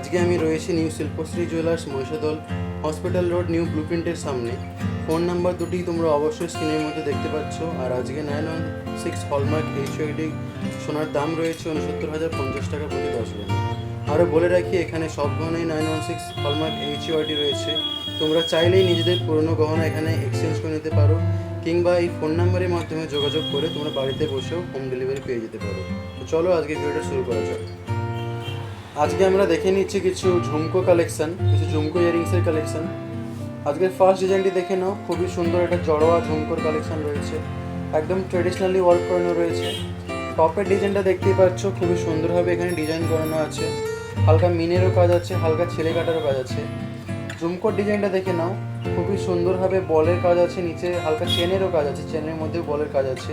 আজকে আমি রয়েছি new Shilpashree jewellers Mahishadal hospital road new ব্লুপ্রিন্টের সামনে। ফোন নাম্বার দুটি তোমরা অবশ্যই স্ক্রিনের মধ্যে দেখতে পাচ্ছ। আর আজকে 916 হলমার্ক এইচইডি সোনার দাম রয়েছে 69,050 টাকা প্রতি 10 গ্রাম। আরও বলে রাখি, এখানে সব গহনাই 916 হলমার্ক এইচইডি রয়েছে। তোমরা চাইলেই নিজেদের পুরনো গহনা এখানে এক্সচেঞ্জ করে নিতে পারো, কিংবা এই ফোন নাম্বারের মাধ্যমে যোগাযোগ করে তোমরা বাড়িতে বসেও হোম ডেলিভারি পেয়ে যেতে পারো। তো চলো আজকে ভিডিওটা শুরু করা যাক। আজকে আমরা দেখে নিচ্ছি কিছু ঝুমকো কালেকশন, কিছু ঝুমকো ইয়ারিংসের কালেকশন। আজকের ফার্স্ট ডিজাইনটি দেখে নাও, খুবই সুন্দর একটা জড়োয়া ঝুমকোর কালেকশন রয়েছে, একদম ট্রেডিশনালি ওয়ার্ক করানো রয়েছে। টপের ডিজাইনটা দেখতেই পাচ্ছ, খুবই সুন্দরভাবে এখানে ডিজাইন করানো আছে, হালকা মিনেরও কাজ আছে, হালকা ছেলে কাটারও কাজ আছে। ঝুমকোর ডিজাইনটা দেখে নাও, খুবই সুন্দরভাবে বলের কাজ আছে, নিচে হালকা চেনেরও কাজ আছে, চেনের মধ্যেও বলের কাজ আছে।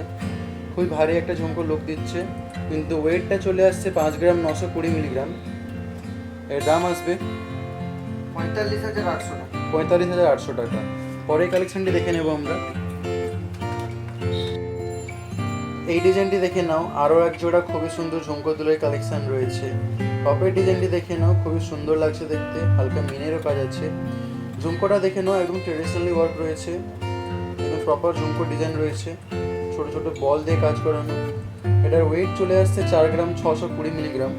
খুবই ভারী একটা ঝুমকো লুক দিচ্ছে, কিন্তু ওয়েটটা চলে আসছে 5 গ্রাম 920 মিলিগ্রাম। এর দাম আসবে 45,800 টাকা। পরের কালেকশনটি দেখে নেব আমরা। এই ডিজাইনটি দেখে নাও, আরও এক জোড়া খুবই সুন্দর ঝুমকো দুলের কালেকশন রয়েছে। টপের ডিজাইনটি দেখে নাও, খুবই সুন্দর লাগছে দেখতে, হালকা মিনেরও কাজ আছে। ঝুমকোটা দেখে নাও, একদম ট্রেডিশনালি ওয়ার্ক রয়েছে, একদম প্রপার ঝুমকো ডিজাইন রয়েছে, ছোট ছোট বল দিয়ে কাজ করানো। এটার ওয়েট চলে আসছে 4 গ্রাম 620 মিলিগ্রাম।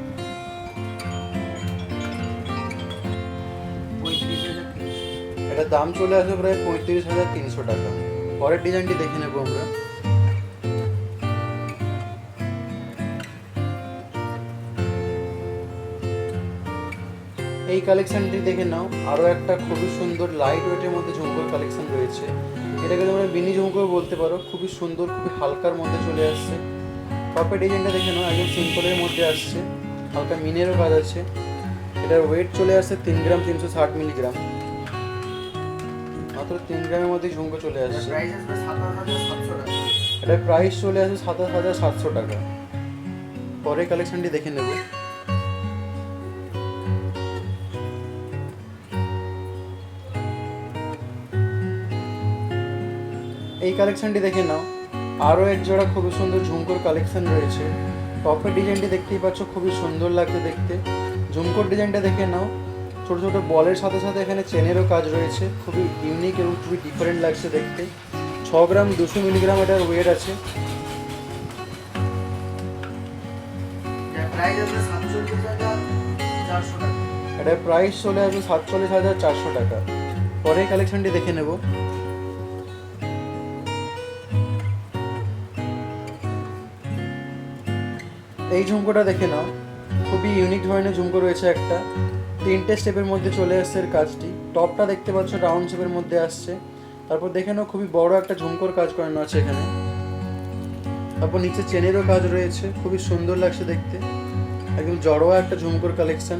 এটার দাম চলে আসবে প্রায় 35,300 টাকা। পরের ডিজাইনটি দেখে নেব আমরা। এই কালেকশনটি দেখে নাও, আরও একটা খুবই সুন্দর লাইট ওয়েটের মধ্যে ঝুমকোর কালেকশন রয়েছে। এটাকে তোমরা বিনি ঝুমকো বলতে পারো, খুবই সুন্দর, খুবই হালকার মধ্যে চলে আসছে। টপের ডিজাইনটা দেখে নাও, একদম সিম্পলের মধ্যে আসছে, হালকা মিনেরও কাজ আছে। এটার ওয়েট চলে আসছে 3 গ্রাম 360 মিলিগ্রাম। মাত্র 3 গ্রামের মধ্যে ঝুমকো চলে আসছে। এটার প্রাইস চলে আসছে 27,700 টাকা। পরের কালেকশনটি দেখে নেব। এই কালেকশনটি দেখে নাও, আরও এক জোড়া খুবই সুন্দর ঝুমকোর কালেকশন রয়েছে। টপের ডিজাইনটি দেখতেই পাচ্ছ, খুবই সুন্দর লাগছে দেখতে। ঝুমকোর ডিজাইনটা দেখে নাও, ছোট ছোট বলের সাথে সাথে এখানে চেনেরও কাজ রয়েছে, খুবই ইউনিক এবং খুবই ডিফারেন্ট লাগছে দেখতে। 6 গ্রাম 200 মিলিগ্রাম এটার ওয়েট আছে। এটার প্রাইস চলে আসবে 47,400 টাকা। পরের কালেকশনটি দেখে নেব। এই ঝুমকোটা দেখে নাও, খুবই ইউনিক ধরনের ঝুমকো রয়েছে একটা, 3টে স্টেপের মধ্যে চলে আসছে এর কাজটি। টপটা দেখতে পাচ্ছ রাউন্ড শেপের মধ্যে আসছে। তারপর দেখে নাও, খুবই বড় একটা ঝুমকোর কাজ করানো আছে এখানে। তারপর নিচে চেনেরও কাজ রয়েছে, খুবই সুন্দর লাগছে দেখতে, একদম জড়োয়া একটা ঝুমকোর কালেকশন।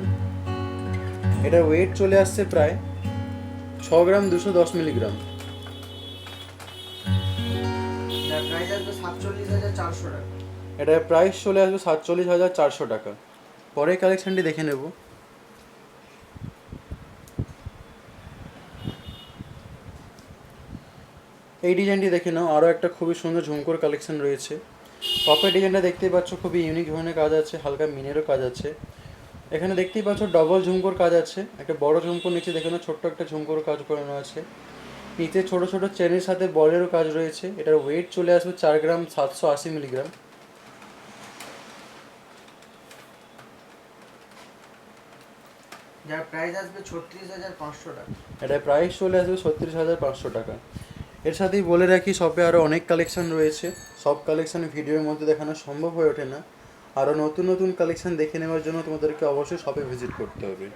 এটার ওয়েট চলে আসছে প্রায় 6 গ্রাম 210 মিলিগ্রাম। এটার প্রাইস চলে আসবে 47,400 টাকা। পরের কালেকশনটি দেখে নেব। এই ডিজাইনটি দেখে নাও, আরও একটা খুবই সুন্দর ঝুমকোর কালেকশন রয়েছে। টপের ডিজাইনটা দেখতেই পাচ্ছ, খুবই ইউনিক ধরনের কাজ আছে, হালকা মিনেরও কাজ আছে। এখানে দেখতেই পাচ্ছ ডবল ঝুমকোর কাজ আছে, একটা বড় ঝুমকোর নিচে দেখে নাও ছোট্ট একটা ঝুমকোর কাজ করানো আছে। নিচে ছোট ছোট চেনের সাথে বলেরও কাজ রয়েছে। এটার ওয়েট চলে আসবে 4 গ্রাম 780 মিলিগ্রাম। যার প্রাইস আসবে 36,500 টাকা। এটার প্রাইস চলে আসবে 36,500 টাকা। এর সাথেই বলে রাখি, শপে আরও অনেক কালেকশন রয়েছে, সব কালেকশন ভিডিওর মধ্যে দেখানো সম্ভব হয়ে ওঠে না। আরও নতুন নতুন কালেকশন দেখে নেওয়ার জন্য তোমাদেরকে অবশ্যই শপে ভিজিট করতে হবে।